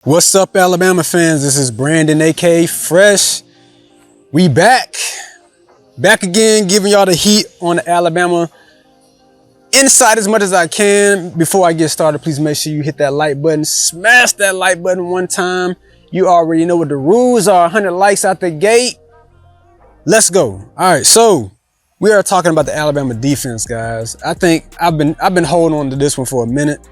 What's up, Alabama fans? This is Brandon, aka Fresh. We back again, giving y'all the heat on the Alabama insight as much as I can. Before I get started, please make sure you hit that like button, smash that like button one time. You already know what the rules are. 100 likes out the gate. Let's go. All right, so we are talking about the Alabama defense, guys. I think I've been holding on to this one for a minute.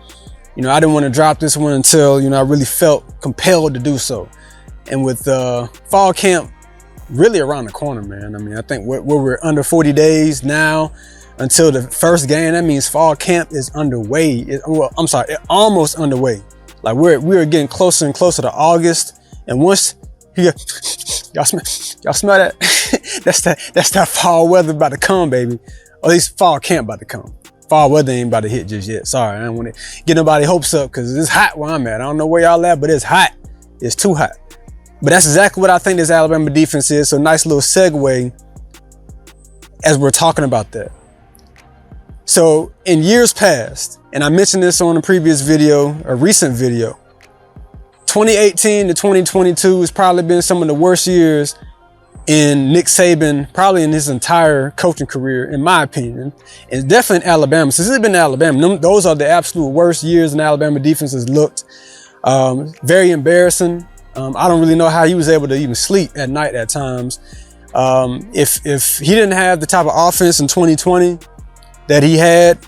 I didn't want to drop this one until, I really felt compelled to do so. And with fall camp really around the corner, man. I mean, I think we're under 40 days now until the first game. That means fall camp is underway. Almost underway. Like we're getting closer and closer to August. And once y'all smell that? that's that fall weather about to come, baby. Or at least fall camp about to come. Fall weather ain't about to hit just yet. Sorry, I don't want to get nobody hopes up because it's hot where I'm at. I don't know where y'all at, but it's hot. It's too hot. But that's exactly what I think this Alabama defense is. So nice little segue as we're talking about that. So in years past, and I mentioned this on a previous video, a recent video, 2018 to 2022 has probably been some of the worst years in Nick Saban, probably in his entire coaching career, in my opinion, and definitely in Alabama. Since it's been Alabama, those are the absolute worst years in Alabama defense has looked. Very embarrassing. I don't really know how he was able to even sleep at night at times. If he didn't have the type of offense in 2020 that he had,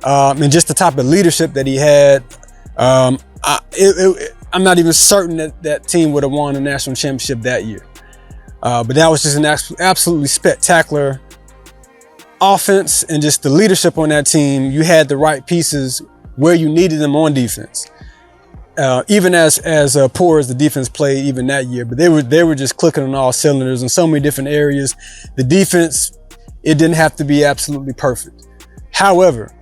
and just the type of leadership that he had, I'm not even certain that team would have won a national championship that year. But that was just an absolutely spectacular offense, and just the leadership on that team. You had the right pieces where you needed them on defense. Even as poor as the defense played even that year, but they were just clicking on all cylinders in so many different areas. The defense, it didn't have to be absolutely perfect. However,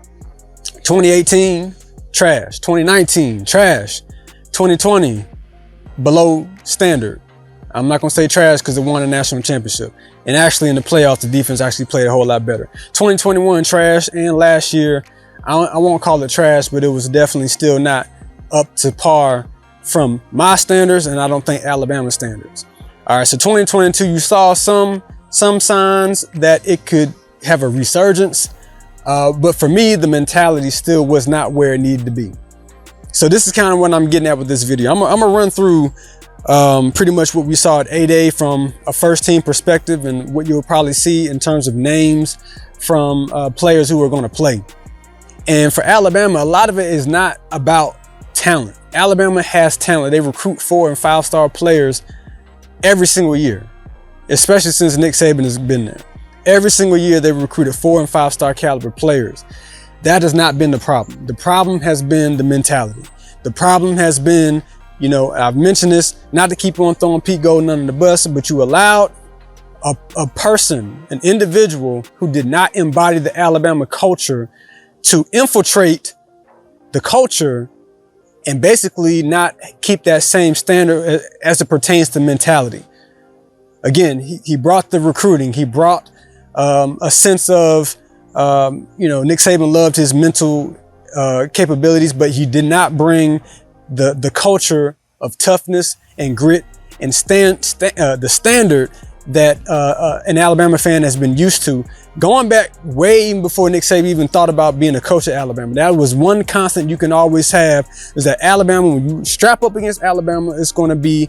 2018, trash. 2019, trash. 2020, below standard. I'm not going to say trash because it won a national championship. And actually in the playoffs, the defense actually played a whole lot better. 2021, trash. And last year, I won't call it trash, but it was definitely still not up to par from my standards, and I don't think Alabama standards. All right, so 2022, you saw some signs that it could have a resurgence. But for me, the mentality still was not where it needed to be. So this is kind of what I'm getting at with this video. I'm gonna run through pretty much what we saw at A-Day from a first team perspective, and what you'll probably see in terms of names from players who are going to play. And for Alabama, a lot of it is not about talent. Alabama has talent. They recruit 4- and 5-star players every single year, especially since Nick Saban has been there. Every single year they've recruited 4- and 5-star caliber players. That has not been the problem. The problem has been the mentality. The problem has been, I've mentioned this, not to keep on throwing Pete Golden under the bus, but you allowed a person, an individual who did not embody the Alabama culture to infiltrate the culture and basically not keep that same standard as it pertains to mentality. Again, he brought the recruiting. He brought a sense of, Nick Saban loved his mental capabilities, but he did not bring the culture of toughness and grit and the standard that an Alabama fan has been used to, going back way even before Nick Saban even thought about being a coach at Alabama. That was one constant you can always have, is that Alabama, when you strap up against Alabama, it's going to be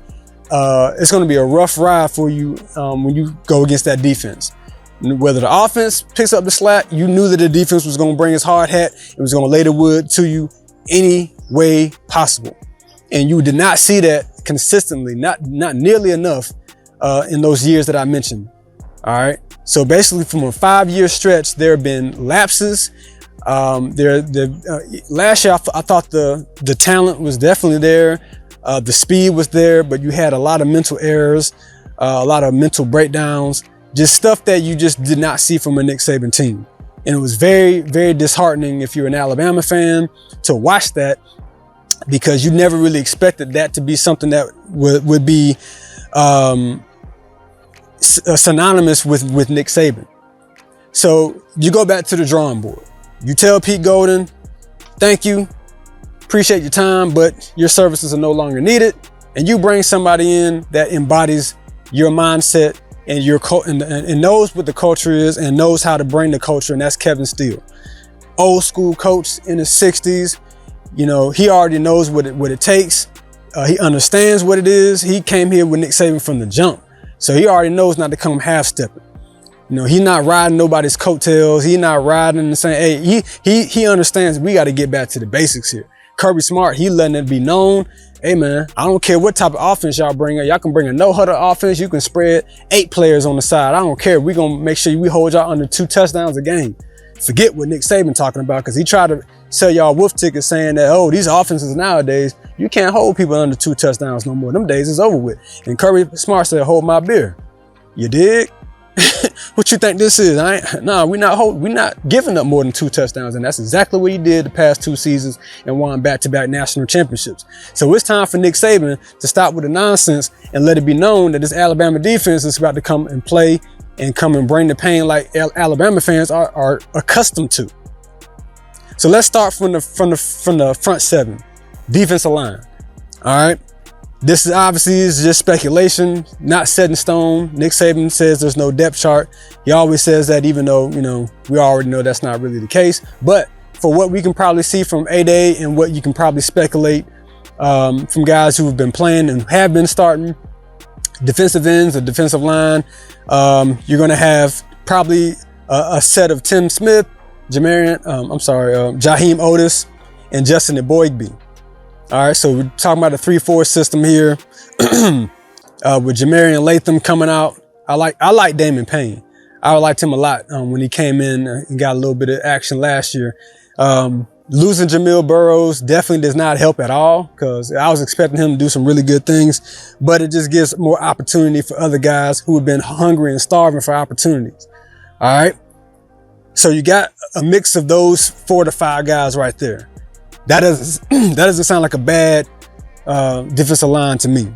a rough ride for you when you go against that defense. Whether the offense picks up the slack, you knew that the defense was going to bring his hard hat. It was going to lay the wood to you any way possible. And you did not see that consistently, not nearly enough in those years that I mentioned. All right. So basically from a 5-year stretch, there have been lapses. Last year, I thought the talent was definitely there. The speed was there, but you had a lot of mental errors, a lot of mental breakdowns, just stuff that you just did not see from a Nick Saban team. And it was very, very disheartening if you're an Alabama fan to watch that, because you never really expected that to be something that would be synonymous with Nick Saban. So you go back to the drawing board. You tell Pete Golden, thank you appreciate your time, but your services are no longer needed. And you bring somebody in that embodies your mindset and your and knows what the culture is and knows how to bring the culture. And that's Kevin Steele, old school coach in his 60s. You know, he already knows what it takes. He understands what it is. He came here with Nick Saban from the jump. So he already knows not to come half-stepping. You know, he's not riding nobody's coattails. He's not riding and saying, hey, he understands we got to get back to the basics here. Kirby Smart, he letting it be known. Hey man, I don't care what type of offense y'all bring. Y'all can bring a no-huddle offense. You can spread 8 players on the side. I don't care. We're going to make sure we hold y'all under 2 touchdowns a game. Forget what Nick Saban talking about, because he tried to sell y'all wolf tickets saying that, oh, these offenses nowadays, you can't hold people under 2 touchdowns no more. Them days is over with. And Kirby Smart said, hold my beer. You dig? What you think this is? We're not giving up more than 2 touchdowns. And that's exactly what he did the past 2 seasons and won back-to-back national championships. So it's time for Nick Saban to stop with the nonsense and let it be known that this Alabama defense is about to come and play and come and bring the pain like Alabama fans are accustomed to. So let's start from the front 7, defensive line. All right. This is obviously just speculation, not set in stone. Nick Saban says there's no depth chart. He always says that, even though, you know, we already know that's not really the case. But for what we can probably see from A-Day and what you can probably speculate from guys who have been playing and have been starting, defensive ends or defensive line, you're going to have probably a set of Tim Smith, Jaheim Otis, and Justin Eboigbe. All right, so we're talking about a 3-4 system here with Jamarian Latham coming out. I like Damon Payne. I liked him a lot when he came in and got a little bit of action last year. Losing Jamil Burroughs definitely does not help at all, because I was expecting him to do some really good things, but it just gives more opportunity for other guys who have been hungry and starving for opportunities. All right, so you got a mix of those 4 to 5 guys right there. That doesn't sound like a bad defensive line to me.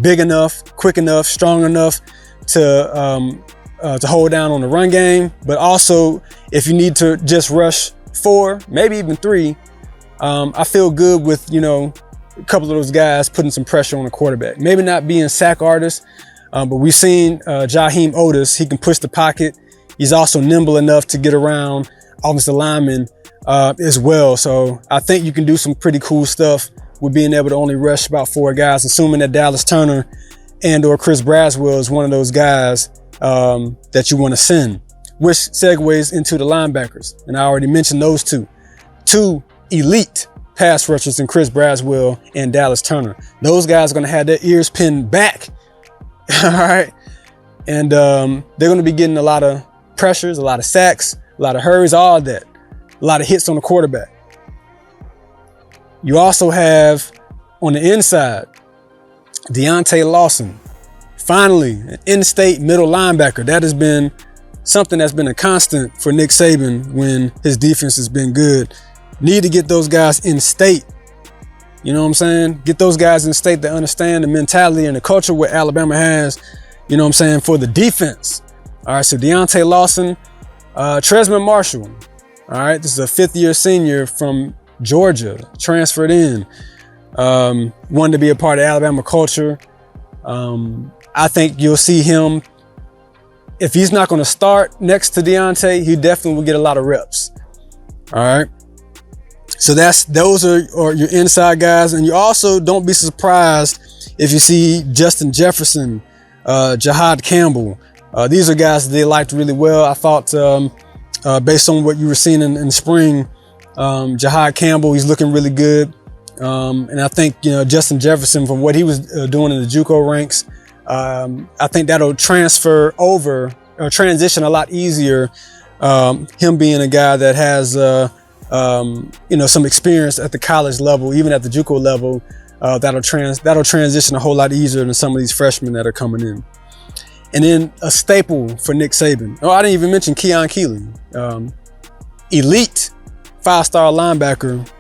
Big enough, quick enough, strong enough to hold down on the run game, but also if you need to just rush 4, maybe even 3, I feel good with, you know, a couple of those guys putting some pressure on the quarterback. Maybe not being sack artists, but we've seen Jaheim Otis. He can push the pocket. He's also nimble enough to get around offensive linemen as well. So I think you can do some pretty cool stuff with being able to only rush about 4 guys, assuming that Dallas Turner and or Chris Braswell is one of those guys that you want to send, which segues into the linebackers. And I already mentioned those 2 elite pass rushers in Chris Braswell and Dallas Turner. Those guys are going to have their ears pinned back. All right. And they're going to be getting a lot of pressures, a lot of sacks, a lot of hurries, all of that. A lot of hits on the quarterback. You also have on the inside, Deontay Lawson, finally an in-state middle linebacker. That has been something that's been a constant for Nick Saban when his defense has been good. Need to get those guys in state. You know what I'm saying? Get those guys in state that understand the mentality and the culture what Alabama has, you know what I'm saying, for the defense. All right, so Deontay Lawson, Tresman Marshall. All right, this is a 5th-year senior from Georgia, transferred in, wanted to be a part of Alabama culture. I think you'll see him, if he's not going to start next to Deontay, he definitely will get a lot of reps. All right, so those are your inside guys, and you also don't be surprised if you see Justin Jefferson, Jahad Campbell. These are guys that they liked really well. I thought. Based on what you were seeing in spring, Jahad Campbell, he's looking really good. And I think, you know, Justin Jefferson, from what he was doing in the JUCO ranks, I think that'll transfer over or transition a lot easier. Him being a guy that has, you know, some experience at the college level, even at the JUCO level, that'll transition a whole lot easier than some of these freshmen that are coming in. And then a staple for Nick Saban. Oh, I didn't even mention Keon Keeley. Elite 5-star linebacker.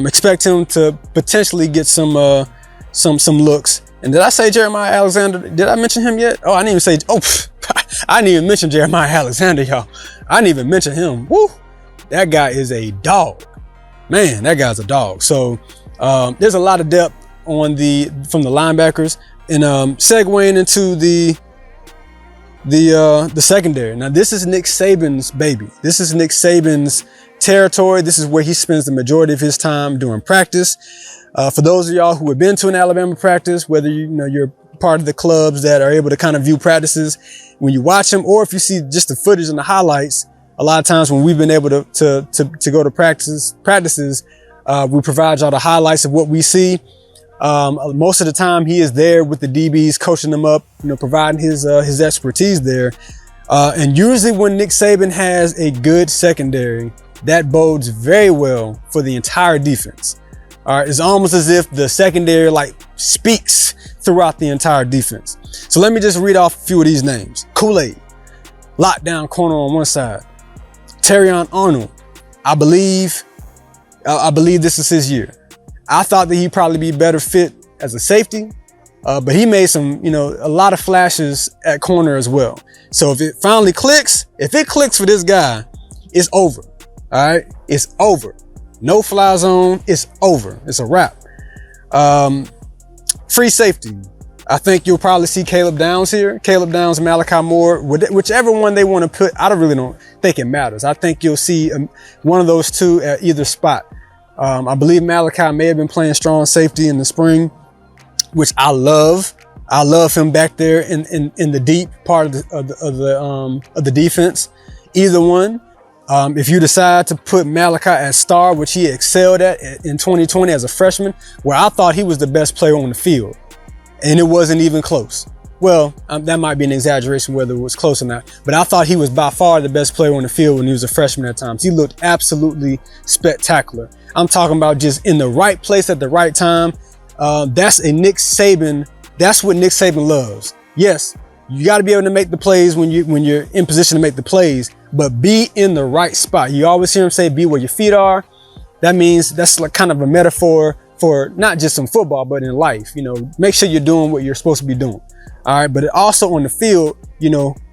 Expect him to potentially get some looks. And did I say Jeremiah Alexander? Did I mention him yet? I didn't even mention Jeremiah Alexander, y'all. I didn't even mention him. Woo! That guy is a dog. man, that guy's a dog. So there's a lot of depth on from the linebackers, and segueing into the secondary. Now this is Nick Saban's baby. This is Nick Saban's territory. This is where he spends the majority of his time during practice. For those of y'all who have been to an Alabama practice, whether you're part of the clubs that are able to kind of view practices when you watch them, or if you see just the footage and the highlights, a lot of times when we've been able to go to practices, we provide y'all the highlights of what we see. Most of the time he is there with the DBs, coaching them up, providing his expertise there. And usually when Nick Saban has a good secondary, that bodes very well for the entire defense. All right. It's almost as if the secondary speaks throughout the entire defense. So let me just read off a few of these names. Kool-Aid, lockdown corner on one side. Terrion Arnold, I believe this is his year. I thought that he'd probably be better fit as a safety, but he made a lot of flashes at corner as well. So if it finally clicks, for this guy, it's over. All right, it's over. No fly zone. It's over. It's a wrap. Free safety. I think you'll probably see Caleb Downs here. Caleb Downs, Malachi Moore, whichever one they want to put. I really don't think it matters. I think you'll see one of those two at either spot. I believe Malachi may have been playing strong safety in the spring, which I love. I love him back there in the deep part of the defense. Either one. If you decide to put Malachi at star, which he excelled at in 2020 as a freshman, where I thought he was the best player on the field, and it wasn't even close. Well, that might be an exaggeration whether it was close or not, but I thought he was by far the best player on the field when he was a freshman at times. He looked absolutely spectacular. I'm talking about just in the right place at the right time. That's what Nick Saban loves. Yes, you got to be able to make the plays when you're in position to make the plays, but be in the right spot. You always hear him say, be where your feet are. That means that's kind of a metaphor for not just in football, but in life. Make sure you're doing what you're supposed to be doing. All right. But also on the field,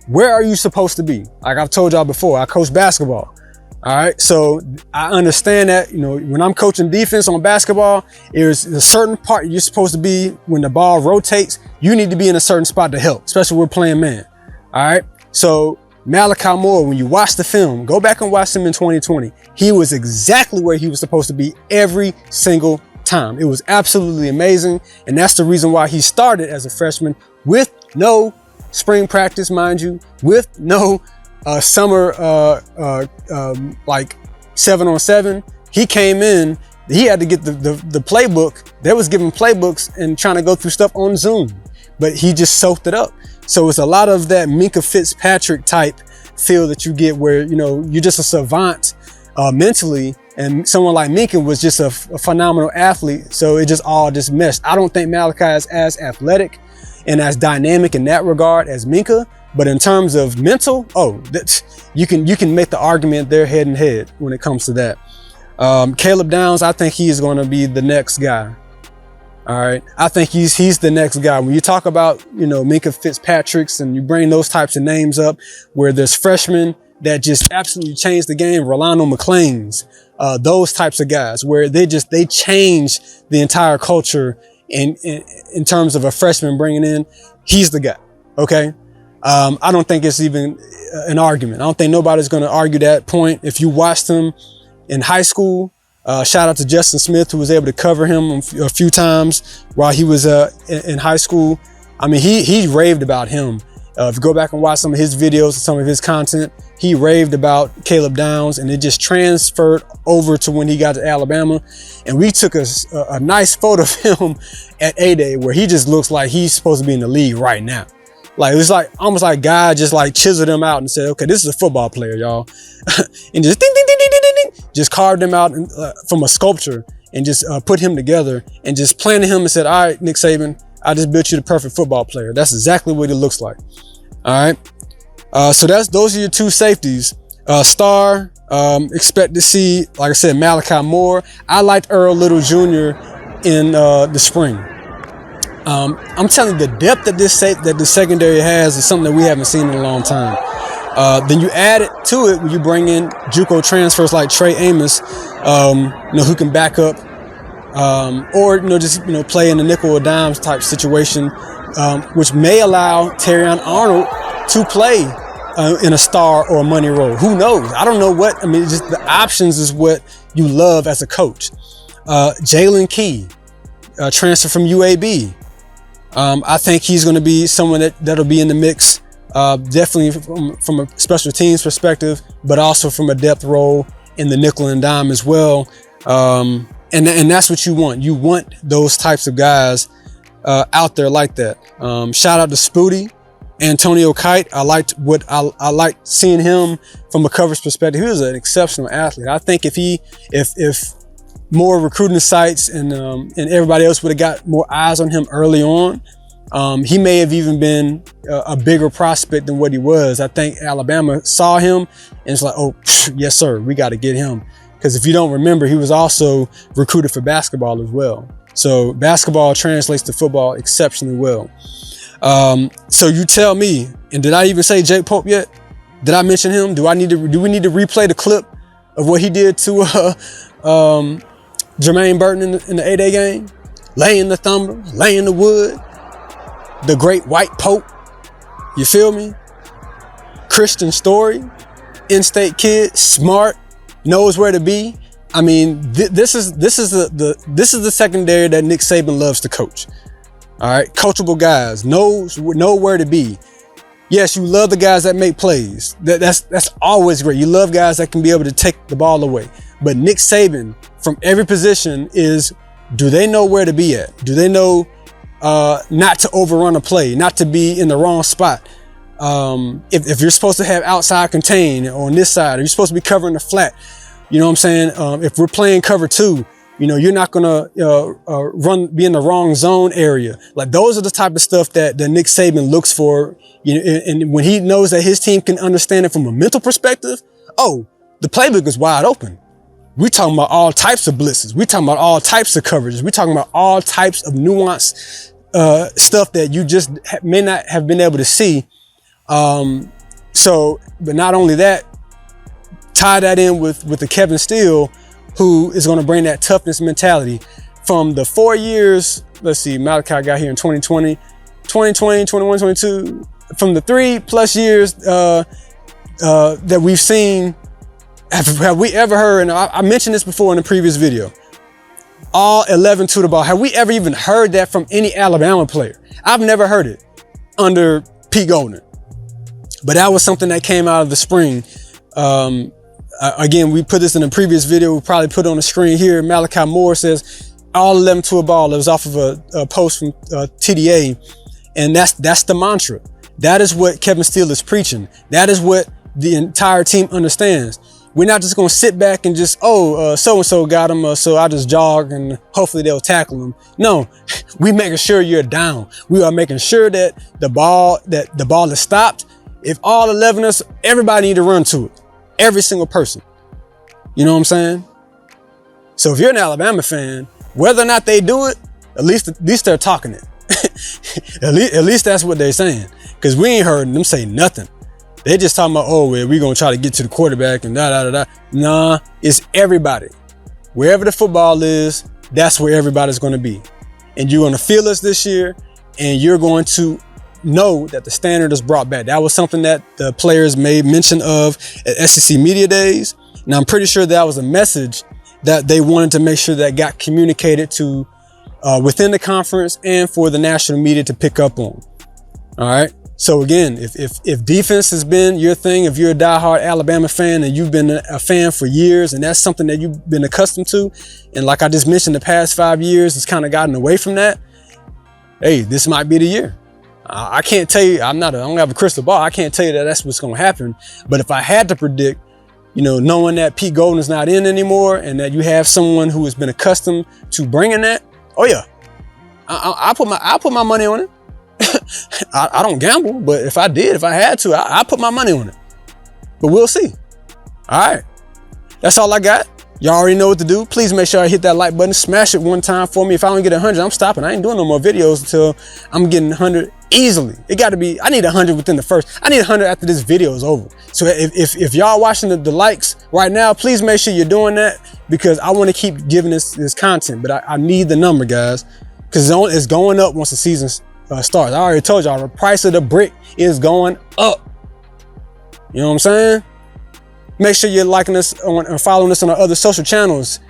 where are you supposed to be? Like I've told y'all before, I coach basketball. All right. So I understand that, when I'm coaching defense on basketball, there's a certain part you're supposed to be when the ball rotates. You need to be in a certain spot to help, especially when we're playing man. All right. So Malachi Moore, when you watch the film, go back and watch him in 2020. He was exactly where he was supposed to be every single time. It was absolutely amazing. And that's the reason why he started as a freshman with no spring practice, mind you, with no summer 7-on-7. He came in, he had to get the playbook. They was giving playbooks and trying to go through stuff on Zoom, but he just soaked it up. So it's a lot of that Minkah Fitzpatrick type feel that you get where, you're just a savant mentally, and someone like Minkah was just a phenomenal athlete. So it just all just meshed. I don't think Malachi is as athletic and as dynamic in that regard as Minkah, but in terms of mental, you can make the argument they're head and head when it comes to that. Caleb Downs, I think he is going to be the next guy. All right. I think he's the next guy. When you talk about, Minkah Fitzpatrick's and you bring those types of names up where there's freshmen that just absolutely changed the game, Rolando McClain's, those types of guys where they change the entire culture in terms of a freshman bringing in, he's the guy. Okay. I don't think it's even an argument. I don't think nobody's going to argue that point. If you watched him in high school, shout out to Justin Smith, who was able to cover him a few times while he was in high school. I mean, he raved about him. If you go back and watch some of his videos, some of his content, he raved about Caleb Downs, and it just transferred over to when he got to Alabama. And we took a nice photo of him at A-Day where he just looks like he's supposed to be in the league right now. Like, it was almost like God just chiseled him out and said, okay, this is a football player, y'all. And just ding, ding, ding, ding, ding, ding, just carved him out from a sculpture and just put him together and just planted him and said, all right, Nick Saban, I just built you the perfect football player. That's exactly what it looks like. All right. So those are your two safeties. Star, expect to see, like I said, Malachi Moore. I liked Earl Little Jr. in the spring. I'm telling you, the depth that this secondary has is something that we haven't seen in a long time. Then you add it to it when you bring in JUCO transfers like Trey Amos, who can back up, or just play in the nickel or dimes type situation, which may allow Terrion Arnold to play in a star or a money role. Who knows? I don't know what. I mean, just the options is what you love as a coach. Jalen Key, transfer from UAB. I think he's going to be someone that'll be in the mix, definitely from a special teams perspective, but also from a depth role in the nickel and dime as well. And that's what you want. You want those types of guys out there like that. Shout out to Spooty, Antonio Kite. I liked seeing him from a coverage perspective. He was an exceptional athlete. I think if more recruiting sites and everybody else would have got more eyes on him early on, he may have even been a bigger prospect than what he was. I think Alabama saw him and it's like, oh, yes, sir, we got to get him. Because if you don't remember, he was also recruited for basketball as well. So basketball translates to football exceptionally well. So you tell me, and did I even say Jake Pope yet? Did I mention him? Do we need to replay the clip of what he did to Jermaine Burton in the 8A game? Laying the thumber, laying the wood, the great white Pope. You feel me? Christian story, in-state kid, smart, knows where to be. I mean, this is the secondary that Nick Saban loves to coach. All right, coachable guys, know where to be. Yes, you love the guys that make plays. That's always great. You love guys that can be able to take the ball away. But Nick Saban, from every position, do they know where to be at? Do they know not to overrun a play, not to be in the wrong spot? If you're supposed to have outside contain on this side, or you're supposed to be covering the flat, you know what I'm saying? If we're playing cover 2, you're not gonna be in the wrong zone area. Like, those are the type of stuff that Nick Saban looks for. And when he knows that his team can understand it from a mental perspective, the playbook is wide open. We're talking about all types of blitzes. We're talking about all types of coverages. We're talking about all types of nuanced stuff that you just may not have been able to see. But not only that, tie that in with the Kevin Steele, who is going to bring that toughness mentality from the 4 years. Let's see, Malachi got here in 2020, 21, 22. From the 3+ years that we've seen, have we ever heard, and I mentioned this before in a previous video, all 11 to the ball. Have we ever even heard that from any Alabama player? I've never heard it under Pete Golding. But that was something that came out of the spring. Again, we put this in a previous video. We'll probably put it on the screen here. Malachi Moore says all 11 to a ball. It was off of a post from TDA. And that's the mantra. That is what Kevin Steele is preaching. That is what the entire team understands. We're not just going to sit back and just, so-and-so got him, so I just jog and hopefully they'll tackle him. No, we making sure you're down. We are making sure that the ball is stopped. If all 11 of us, everybody need to run to it. Every single person. You know what I'm saying? So if you're an Alabama fan, whether or not they do it, at least they're talking it. at least that's what they're saying. Because we ain't heard them say nothing. They just talking about, we're going to try to get to the quarterback and da-da-da-da. Nah, it's everybody. Wherever the football is, that's where everybody's going to be. And you're going to feel us this year, and you're going to know that the standard is brought back. That was something that the players made mention of at SEC Media Days. And I'm pretty sure that was a message that they wanted to make sure that got communicated to within the conference and for the national media to pick up on. All right. So again, if defense has been your thing, if you're a diehard Alabama fan and you've been a fan for years and that's something that you've been accustomed to, and like I just mentioned, the past 5 years, it's kind of gotten away from that. Hey, this might be the year. I can't tell you, I don't have a crystal ball. I can't tell you that that's what's going to happen. But if I had to predict, knowing that Pete Golding is not in anymore and that you have someone who has been accustomed to bringing that, I'll put my money on it. I don't gamble, but if I had to, I put my money on it. But we'll see. All right. That's all I got. Y'all already know what to do. Please make sure I hit that like button. Smash it one time for me. If I don't get 100, I'm stopping. I ain't doing no more videos until I'm getting 100 easily. It got to be, I need 100 within the first. I need 100 after this video is over. So if y'all watching the likes right now, please make sure you're doing that, because I want to keep giving this content. But I need the number, guys, because it's going up once the season starts. I already told y'all the price of the brick is going up. You know what I'm saying? Make sure you're liking us and following us on our other social channels: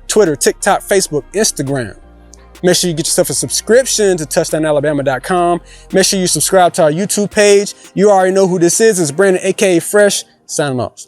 Twitter, TikTok, Facebook, Instagram. Make sure you get yourself a subscription to touchdownalabama.com. Make sure you subscribe to our YouTube page. You already know who this is. It's Brandon, aka Fresh, signing off.